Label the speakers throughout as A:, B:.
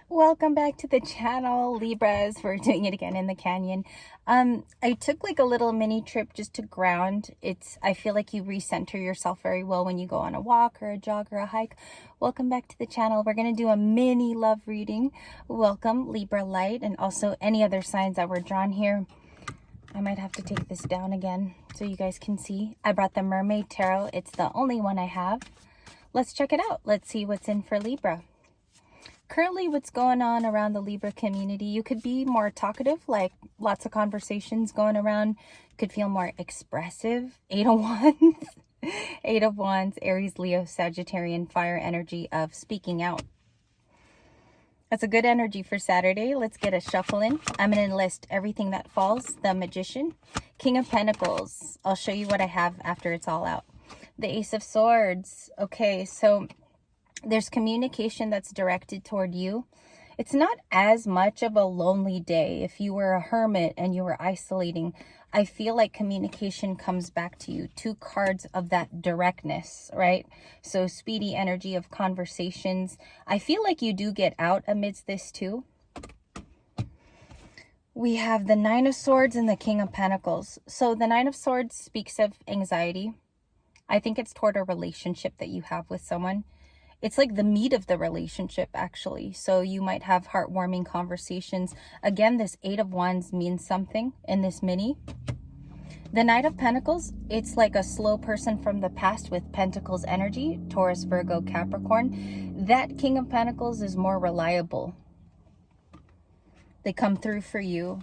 A: Welcome back to the channel, Libras. We're doing it again in the canyon. I took like a little mini trip just to ground. I feel like you recenter yourself very well when you go on a walk or a jog or a hike. Welcome back to the channel. We're going to do a mini love reading. Welcome, Libra light, and also any other signs that were drawn here. I might have to take this down again so you guys can see. I brought the Mermaid Tarot. It's the only one I have. Let's check it out. Let's see what's in for Libra. Currently, what's going on around the Libra community, you could be more talkative, like lots of conversations going around. Could feel more expressive. Eight of Wands. Eight of Wands, Aries, Leo, Sagittarian, fire energy of speaking out. That's a good energy for Saturday. Let's get a shuffle in. I'm going to list everything that falls. The Magician, King of Pentacles. I'll show you what I have after it's all out. The Ace of Swords. Okay, so there's communication that's directed toward you. It's not as much of a lonely day. If you were a hermit and you were isolating, I feel like communication comes back to you. Two cards of that directness, right? So speedy energy of conversations. I feel like you do get out amidst this too. We have the Nine of Swords and the King of Pentacles. So the Nine of Swords speaks of anxiety. I think it's toward a relationship that you have with someone. It's like the meat of the relationship, actually. So you might have heartwarming conversations. Again, this Eight of Wands means something in this mini. The Knight of Pentacles, it's like a slow person from the past with Pentacles energy, Taurus, Virgo, Capricorn. That King of Pentacles is more reliable. They come through for you.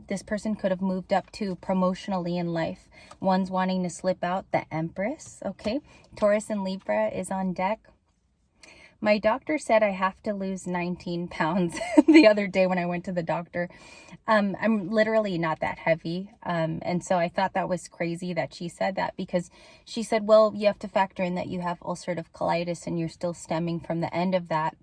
A: This person could have moved up to promotionally in life. One's wanting to slip out, the Empress, okay? Taurus and Libra is on deck. My doctor said I have to lose 19 pounds the other day when I went to the doctor. I'm literally not that heavy. And so I thought that was crazy that she said that, because she said, well, you have to factor in that you have ulcerative colitis and you're still stemming from the end of that.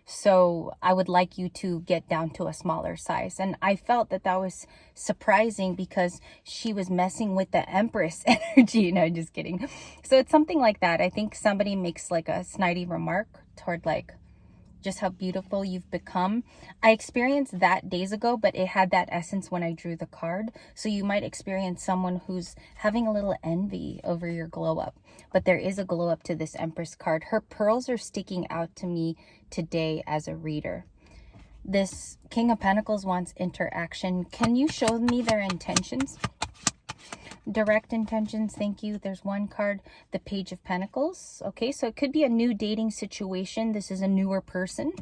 A: So I would like you to get down to a smaller size. And I felt that that was surprising because she was messing with the Empress energy. No, just kidding. So it's something like that. I think somebody makes like a snidey remark toward like just how beautiful you've become. I experienced that days ago, but it had that essence when I drew the card. So you might experience someone who's having a little envy over your glow up. But there is a glow up to this Empress card. Her pearls are sticking out to me today as a reader. This King of Pentacles wants interaction. Can you show me their intentions? Direct intentions, thank you. There's one card, the Page of Pentacles. Okay, so it could be a new dating situation. This is a newer person.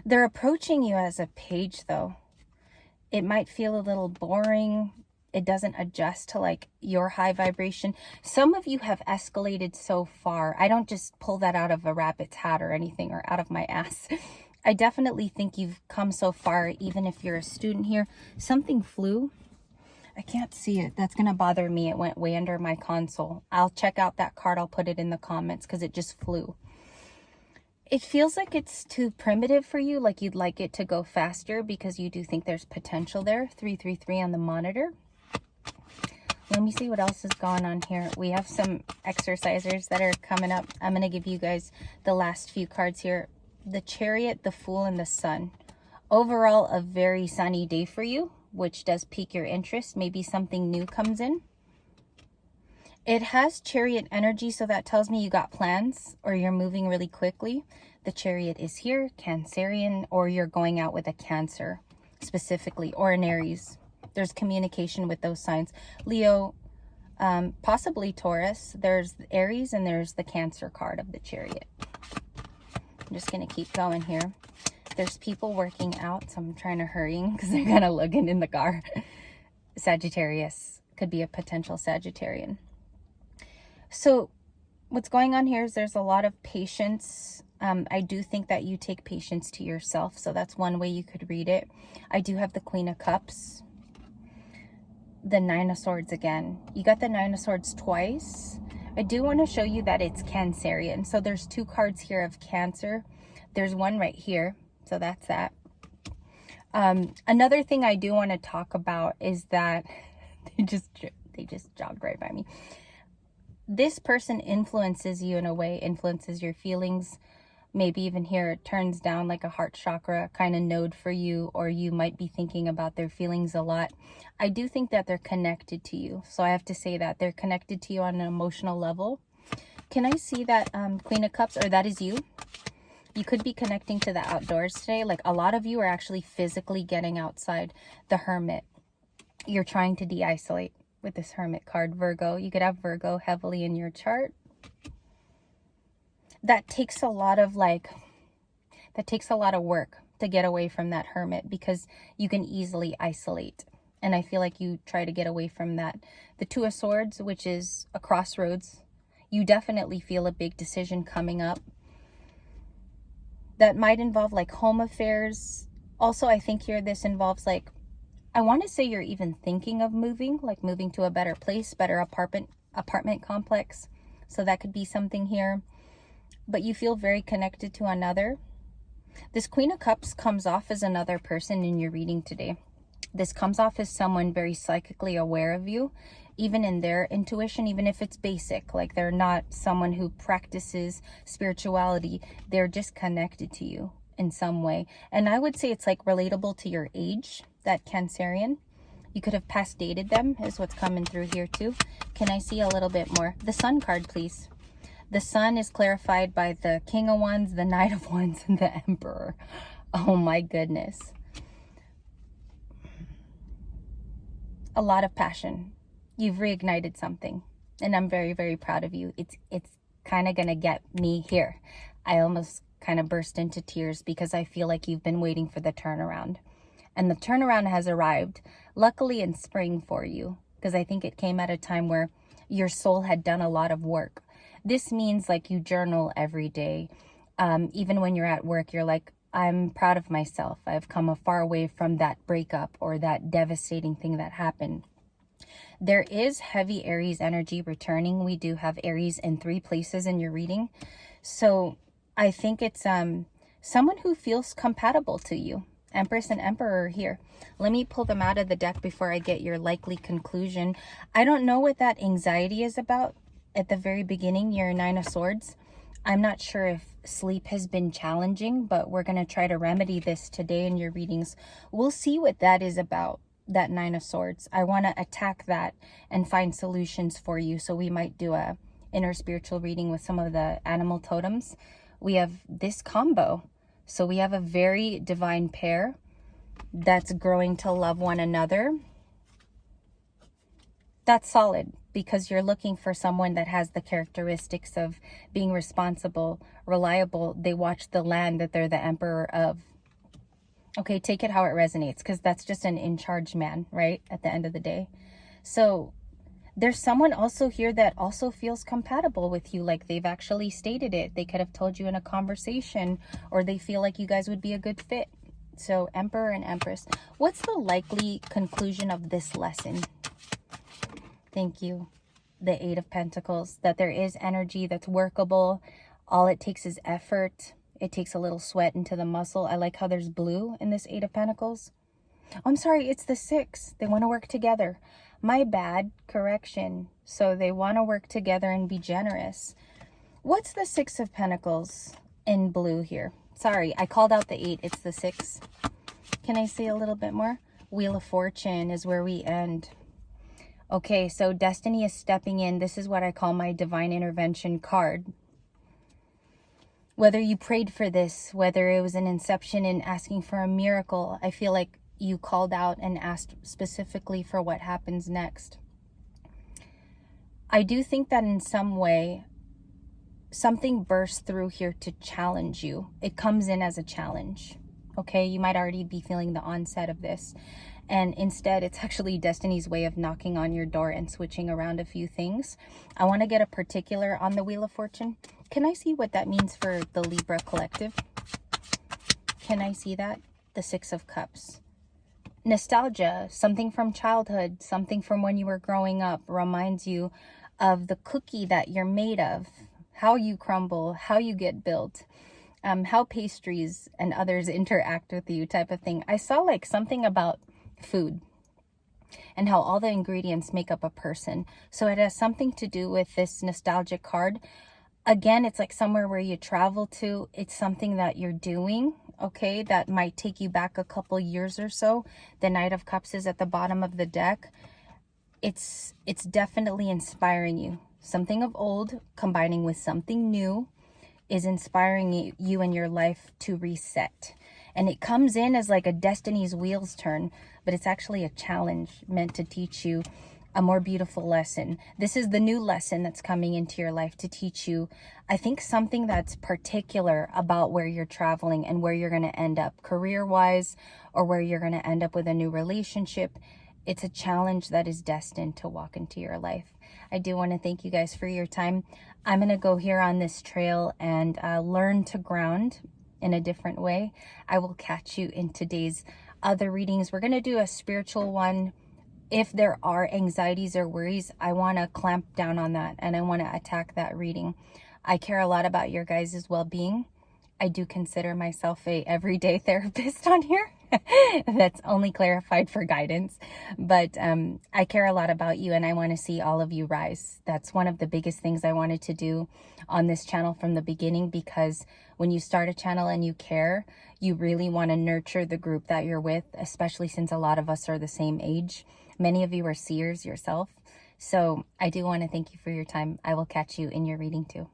A: They're approaching you as a page, though. It might feel a little boring. It doesn't adjust to like your high vibration. Some of you have escalated so far. I don't just pull that out of a rabbit's hat or anything, or out of my ass. I definitely think you've come so far, even if you're a student here. Something flew. I can't see it. That's going to bother me. It went way under my console. I'll check out that card. I'll put it in the comments because it just flew. It feels like it's too primitive for you, like you'd like it to go faster because you do think there's potential there. 333 on the monitor. Let me see what else is going on here. We have some exercisers that are coming up. I'm going to give you guys the last few cards here. The Chariot, the Fool, and the Sun. Overall, a very sunny day for you, which does pique your interest. Maybe something new comes in. It has Chariot energy, so that tells me you got plans or you're moving really quickly. The Chariot is here, Cancerian, or you're going out with a Cancer specifically, or an Aries. There's communication with those signs. Leo, possibly Taurus. There's Aries and there's the Cancer card of the Chariot. I'm just going to keep going here. There's people working out, so I'm trying to hurry because they're kind of looking in the car. Sagittarius could be a potential Sagittarian. So what's going on here is there's a lot of patience. I do think that you take patience to yourself, so that's one way you could read it. I do have the Queen of Cups. The Nine of Swords again. You got the Nine of Swords twice. I do want to show you that it's Cancerian. So there's two cards here of Cancer. There's one right here. So that's that. Another thing I do want to talk about is that they just jogged right by me. This person influences you in a way, influences your feelings, Maybe even here it turns down like a heart chakra kind of node for you, or you might be thinking about their feelings a lot. I do think that they're connected to you. So I have to say that they're connected to you on an emotional level. Can I see that Queen of Cups, or that is you? You could be connecting to the outdoors today. Like a lot of you are actually physically getting outside. The Hermit. You're trying to de-isolate with this Hermit card. Virgo. You could have Virgo heavily in your chart. That takes a lot of work to get away from that Hermit, because you can easily isolate. And I feel like you try to get away from that. The Two of Swords, which is a crossroads. You definitely feel a big decision coming up. That might involve like home affairs. Also, I think here this involves like, I want to say you're even thinking of moving, like moving to a better place, better apartment complex. So that could be something here. But you feel very connected to another. This Queen of Cups comes off as another person in your reading today. This comes off as someone very psychically aware of you, even in their intuition, even if it's basic. Like they're not someone who practices spirituality. They're just connected to you in some way. And I would say it's like relatable to your age, that Cancerian. You could have past dated them is what's coming through here too. Can I see a little bit more? The Sun card, please. The Sun is clarified by the King of Wands, the Knight of Wands, and the Emperor. Oh my goodness. A lot of passion. You've reignited something. And I'm very, very proud of you. It's kind of going to get me here. I almost kind of burst into tears because I feel like you've been waiting for the turnaround. And the turnaround has arrived, luckily in spring for you, because I think it came at a time where your soul had done a lot of work. This means like you journal every day. Even when you're at work, you're like, I'm proud of myself. I've come a far way from that breakup or that devastating thing that happened. There is heavy Aries energy returning. We do have Aries in 3 places in your reading. So I think it's someone who feels compatible to you. Empress and Emperor here. Let me pull them out of the deck before I get your likely conclusion. I don't know what that anxiety is about. At the very beginning, your 9 of Swords. I'm not sure if sleep has been challenging, but we're going to try to remedy this today in your readings. We'll see what that is about, that 9 of Swords. I want to attack that and find solutions for you. So we might do a inner spiritual reading with some of the animal totems. We have this combo. So we have a very divine pair that's growing to love one another. That's solid, because you're looking for someone that has the characteristics of being responsible, reliable. They watch the land that they're the emperor of. Okay, take it how it resonates, because that's just an in-charge man, right? At the end of the day. So there's someone also here that also feels compatible with you. Like they've actually stated it. They could have told you in a conversation, or they feel like you guys would be a good fit. So Emperor and Empress. What's the likely conclusion of this lesson? Thank you. The 8 of Pentacles, that there is energy that's workable. All it takes is effort. It takes a little sweat into the muscle. I like how there's blue in this 8 of Pentacles. Oh, I'm sorry, it's the 6. They want to work together. My bad, correction. So they want to work together and be generous. What's the 6 of Pentacles in blue here? Sorry, I called out the 8. It's the 6. Can I say a little bit more? Wheel of Fortune is where we end. Okay, so destiny is stepping in. This is what I call my divine intervention card. Whether you prayed for this, whether it was an inception in asking for a miracle, I feel like you called out and asked specifically for what happens next. I do think that in some way, something bursts through here to challenge you. It comes in as a challenge. Okay, you might already be feeling the onset of this. And instead, it's actually destiny's way of knocking on your door and switching around a few things. I want to get a particular on the Wheel of Fortune. Can I see what that means for the Libra collective? Can I see that? The 6 of Cups. Nostalgia, something from childhood, something from when you were growing up, reminds you of the cookie that you're made of, how you crumble, how you get built. How pastries and others interact with you, type of thing. I saw like something about food and how all the ingredients make up a person. So it has something to do with this nostalgic card. Again, it's like somewhere where you travel to. It's something that you're doing, okay, that might take you back a couple years or so. The Knight of Cups is at the bottom of the deck. It's definitely inspiring you. Something of old combining with something new is inspiring you in your life to reset. And it comes in as like a destiny's wheels turn, but it's actually a challenge meant to teach you a more beautiful lesson. This is the new lesson that's coming into your life to teach you, I think, something that's particular about where you're traveling and where you're going to end up career-wise, or where you're going to end up with a new relationship. It's a challenge that is destined to walk into your life. I do want to thank you guys for your time. I'm going to go here on this trail and learn to ground in a different way. I will catch you in today's other readings. We're going to do a spiritual one. If there are anxieties or worries, I want to clamp down on that and I want to attack that reading. I care a lot about your guys' well-being. I do consider myself a everyday therapist on here. That's only clarified for guidance. But I care a lot about you and I want to see all of you rise. That's one of the biggest things I wanted to do on this channel from the beginning, because when you start a channel and you care, you really want to nurture the group that you're with, especially since a lot of us are the same age. Many of you are seers yourself. So I do want to thank you for your time. I will catch you in your reading too.